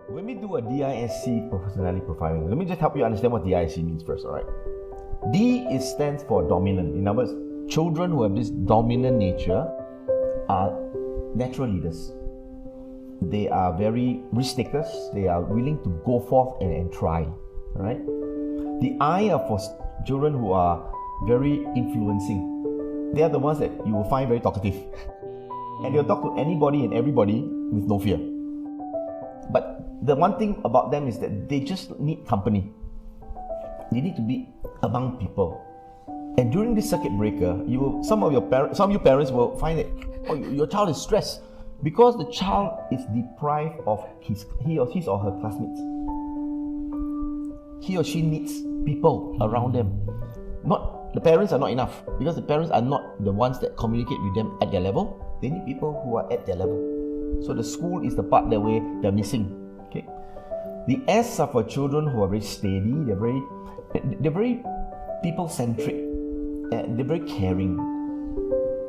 When we do a DISC personality profiling, let me just help you understand what DISC means first, alright? D stands for dominant. In other words, children who have this dominant nature are natural leaders. They are very risk takers. They are willing to go forth and try, right? The I are for children who are very influencing. They are the ones that you will find very talkative. And they'll talk to anybody and everybody with no fear. But the one thing about them is that they just need company. They need to be among people. And during this circuit breaker, some of you parents will find that your child is stressed because the child is deprived of his or her classmates. He or she needs people around them. The parents are not enough because the parents are not the ones that communicate with them at their level. They need people who are at their level. So the school is the part that they're missing. Okay. The S are for children who are very steady. They're very people-centric. They're very caring.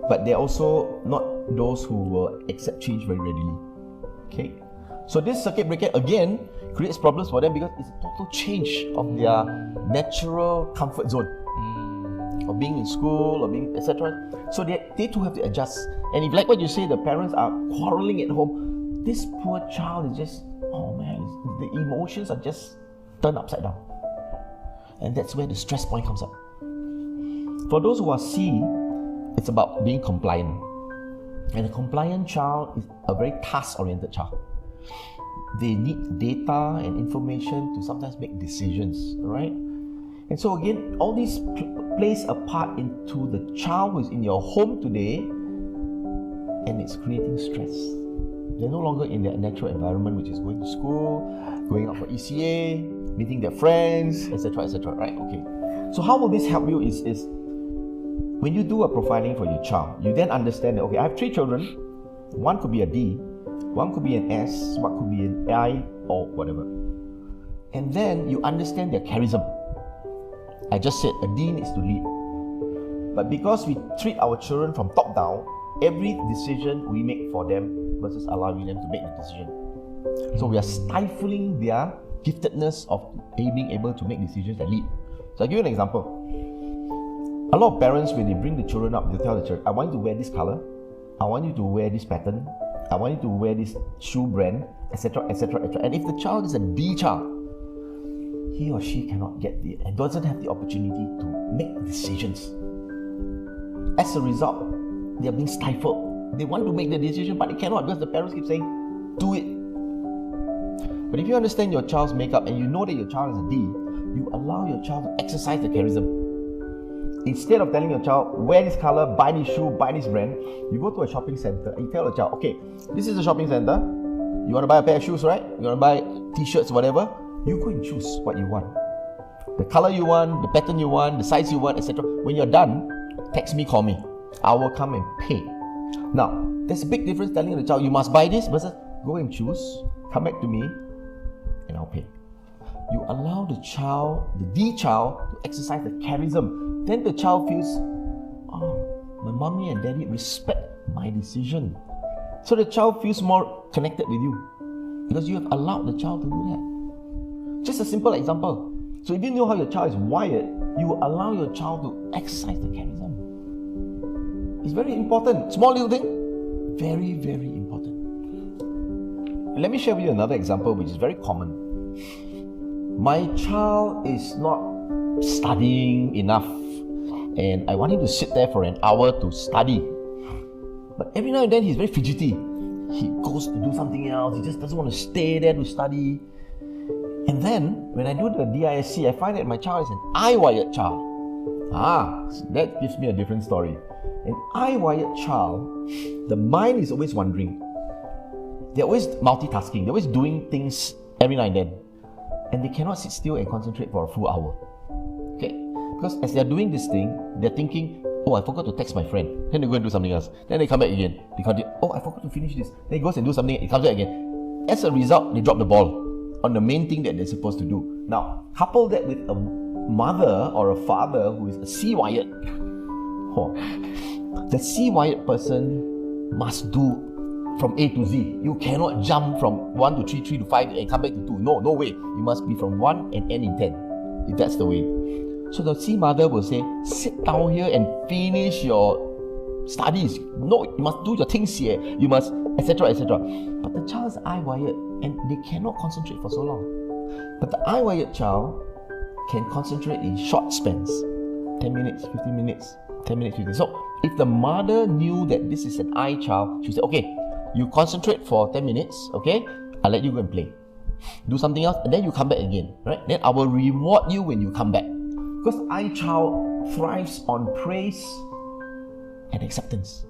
But they're also not those who will accept change very readily. Okay. So this circuit breaker again creates problems for them because it's a total change of their natural comfort zone. Of being in school, or being etc. So they too have to adjust. And if, like what you say, the parents are quarreling at home, this poor child is just, the emotions are just turned upside down. And that's where the stress point comes up. For those who are C, it's about being compliant. And a compliant child is a very task-oriented child. They need data and information to sometimes make decisions, right? And so again, all these plays a part into the child who is in your home today, and it's creating stress. They're no longer in their natural environment, which is going to school, going out for ECA, meeting their friends, etc., right? Okay. So how will this help you is when you do a profiling for your child, you then understand that, okay, I have 3 children. One could be a D, one could be an S, one could be an I, or whatever. And then you understand their charism. I just said a D needs to lead. But because we treat our children from top down, every decision we make for them versus allowing them to make the decision. So we are stifling their giftedness of being able to make decisions that lead. So I'll give you an example. A lot of parents, when they bring the children up, they tell the children, I want you to wear this color, I want you to wear this pattern, I want you to wear this shoe brand, etc., etc., etc. And if the child is a D child, he or she cannot and doesn't have the opportunity to make decisions. As a result, they are being stifled. They want to make the decision, but they cannot because the parents keep saying, do it. But if you understand your child's makeup and you know that your child is a D, you allow your child to exercise the charism. Instead of telling your child, wear this color, buy this shoe, buy this brand, you go to a shopping center and you tell the child, okay, this is a shopping center. You want to buy a pair of shoes, right? You want to buy t-shirts, whatever. You go and choose what you want. The color you want, the pattern you want, the size you want, etc. When you're done, text me, call me. I will come and pay. Now, there's a big difference telling the child, you must buy this versus go and choose, come back to me, and I'll pay. You allow the child, the D child, to exercise the charism. Then the child feels, my mommy and daddy respect my decision. So the child feels more connected with you because you have allowed the child to do that. Just a simple example. So if you know how your child is wired, you will allow your child to exercise the charism. It's very important. Small little thing, very, very important. Let me share with you another example which is very common. My child is not studying enough and I want him to sit there for an hour to study. But every now and then he's very fidgety. He goes to do something else. He just doesn't want to stay there to study. And then, when I do the DISC, I find that my child is an I-wired child. That gives me a different story. An I-wired child, the mind is always wandering. They're always multitasking. They're always doing things every now and then. And they cannot sit still and concentrate for a full hour. Okay? Because as they're doing this thing, they're thinking, I forgot to text my friend. Then they go and do something else. Then they come back again. They continue, I forgot to finish this. Then he goes and do something, it comes back again. As a result, they drop the ball on the main thing that they're supposed to do. Now, couple that with a mother or a father who is a C-wired. The C-wired person must do from A to Z. You cannot jump from 1 to 3, 3 to 5 and come back to 2. No way. You must be from 1 and end in 10. If that's the way. So the C mother will say, sit down here and finish your studies. No, you must do your things here. You must, etc., etc. But the child is eye-wired and they cannot concentrate for so long. But the eye-wired child can concentrate in short spans. 10 minutes, 15 minutes, 10 minutes, 15 minutes. So if the mother knew that this is an eye child, she would say, okay, you concentrate for 10 minutes, okay? I'll let you go and play. Do something else, and then you come back again, right? Then I will reward you when you come back. Because eye child thrives on praise and acceptance.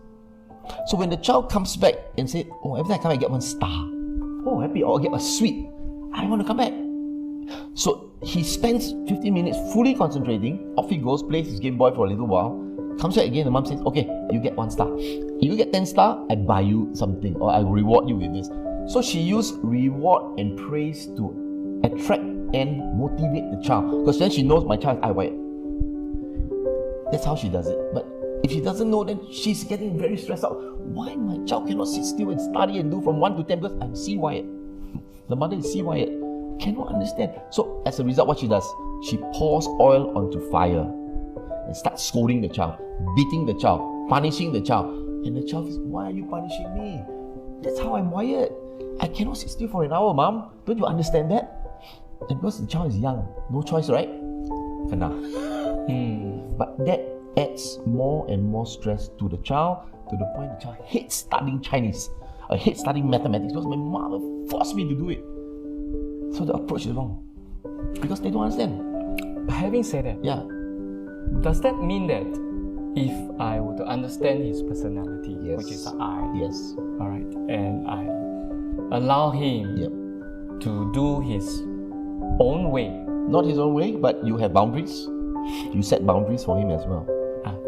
So when the child comes back and says, oh, every time I come back, I get 1 star. Oh, happy, or I get a sweet. I want to come back. So he spends 15 minutes fully concentrating. Off he goes, plays his Game Boy for a little while. Comes back again, the mom says, okay, you get 1 star. If you get 10 star, I buy you something, or I reward you with this. So she used reward and praise to attract and motivate the child. Because then she knows my child is eye-wired. That's how she does it. But if she doesn't know, then she's getting very stressed out. Why my child cannot sit still and study and do from 1 to 10? Because I'm C-wired. The mother is C-wired. Cannot understand. So as a result, what she does, she pours oil onto fire and starts scolding the child, beating the child, punishing the child. And the child says, why are you punishing me? That's how I'm wired. I cannot sit still for an hour, mom. Don't you understand that? And because the child is young, no choice, right? Kena. But that adds more and more stress to the child, to the point the child hates studying Chinese, or hates studying mathematics, because my mother forced me to do it. So the approach is wrong. Because they don't understand. Having said that, Yeah. does that mean that if I were to understand his personality, Yes. which is an I, Yes. alright, and I allow him Yep. to do his own way, Not his own way, but you have boundaries. You set boundaries for him as well.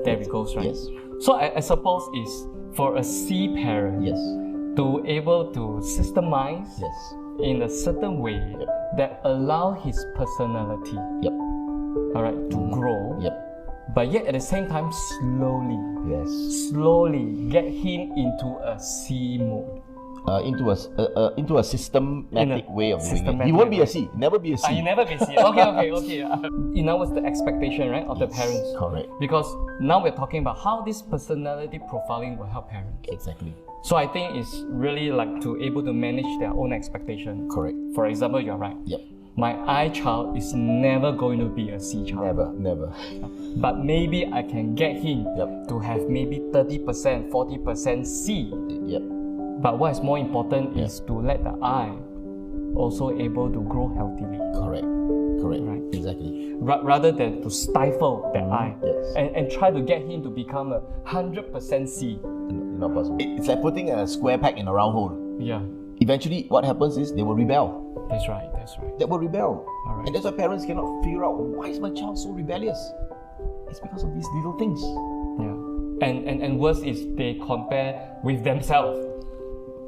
there it goes, right? Yes. So I suppose is for a C parent Yes. to able to systemize Yes. in a certain way that allow his personality, Yep. alright, to grow, Yep. but yet at the same time Yes. slowly get him into a C mode. Into a systematic way of doing it. systematic He won't be a way. C. Never be a C. You never be C. Okay. In other words, the expectation, right, of the parents. Correct. Because now we're talking about how this personality profiling will help parents. Exactly. So I think it's really like to able to manage their own expectation. Correct. For example, you're right. Yep. My I child is never going to be a C child. Never. But maybe I can get him Yep. to have maybe 30%, 40% C. Yep. But what is more important is to let the I also able to grow healthily. Correct. Right. Exactly. Rather than to stifle that I Yes. and try to get him to become a 100% C. Not possible. It's like putting a square peg in a round hole. Yeah, Eventually, what happens is they will rebel. that's right. They will rebel. Alright. And that's why parents cannot figure out, why is my child so rebellious? It's because of these little things. Yeah. And worse is they compare with themselves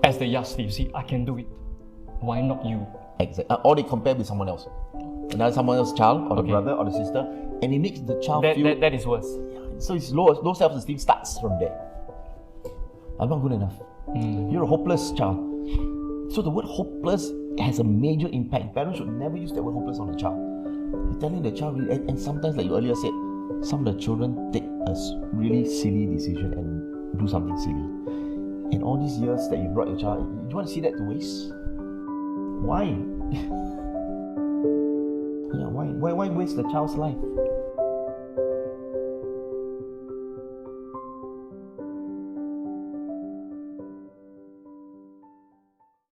as the yardstick. You see, I can do it. Why not you? Exactly. Or they compare with someone else. Another someone else's child, or the Okay. brother, or the sister, and it makes the child feel... That is worse. So it's low self-esteem starts from there. I'm not good enough. You're a hopeless child. So the word hopeless has a major impact. Parents should never use that word hopeless on a child. You're telling the child, and sometimes, like you earlier said, some of the children take a really silly decision and do something silly. And all these years that you brought your child, you want to see that to waste? Why? Yeah, why waste the child's life?